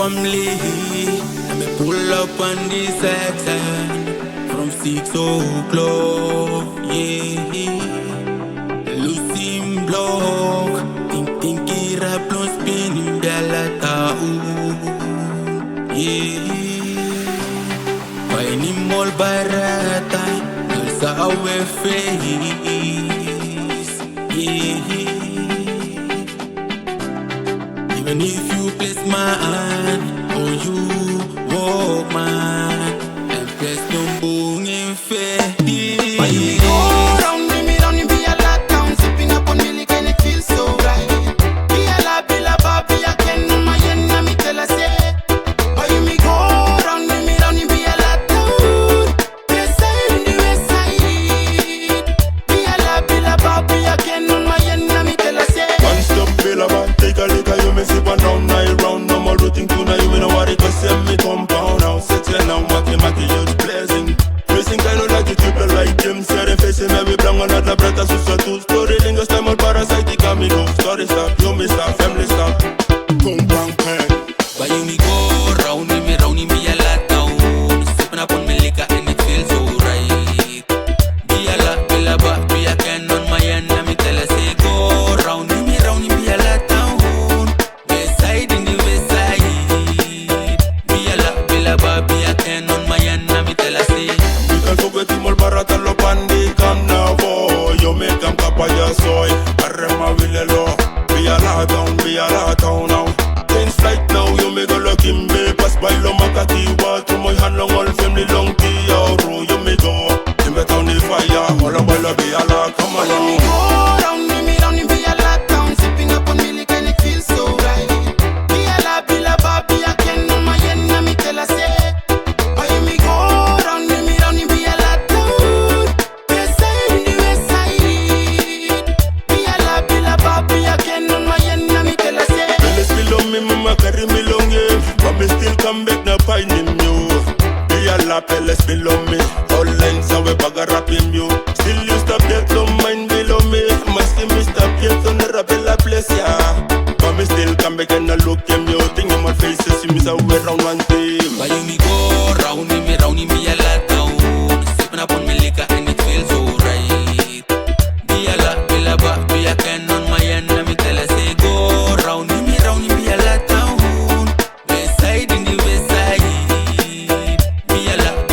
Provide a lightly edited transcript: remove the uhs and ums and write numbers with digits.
family. Let me pull up on the section from 6 o'clock. Yeah, Lucien Block. Think rap no spinning bella tau. Yeah, by ni mol barata, no sa awe face. Yeah. Even if you place my hand or you walk man, and press no bone in fair. Why you me go round me be a lot down, sipping up on milk and it feels so right. Be a la baby, I can on my end, me tell her say. Why you me go round me be a lot down, west side in the west side. Be a la baby, I can on my end, me tell her say. One stop Billaba, take a look at you, me sip one round, night round. No more rooting tuna, you me know what it was, send me compound now. Sexy now, Maki, you're blessing. Facing kind of like you triple like Jim. Said facing me, we bring another brother, so two story, lingo, stem or parasite, amigo. Story stop, you miss stop, family stop. Boom, bang, bang. Why you me go round me a lot down, sipping up on me liquor and it feels so right. Be a lot, be a can on my end, let me tell her say go round me a lot down, west side in the west side. Be a lot, be a can on my end, let me tell her say. You can forget him all barata lo pandi come now boy. You make them kapaya soy. Arrema vilelo. Be a lot down now. Things right now, you make a look in me. Pass by lo makati wa to my hand long all family long tea ro. You make go. You make on the fire. All about be a lot. Come on Why you me now. go round me be a lot down, sipping up on milk and it feels so right. Be a la baby, I can on my end, me tell her say. Why you me go round me be a lot down, west side in the west side. Be a la baby, I can on my end, me tell her say. Let's below me, mama carry me long yeah. But me still come back now finding you. Be a lap, let's below me. All lines are we bag a rapping you. Still you stop there, don't mind below me. Must see me stop here, so never be la place, yeah. But me still come back and I look at you. Think in my face, see me so we round one team. Why you me go round me a lot down, sipping up on me liquor and it feels so right. Be a lot, be a can on my end, let me tell her say go round me a lot down, west side in the west side. Be a lot,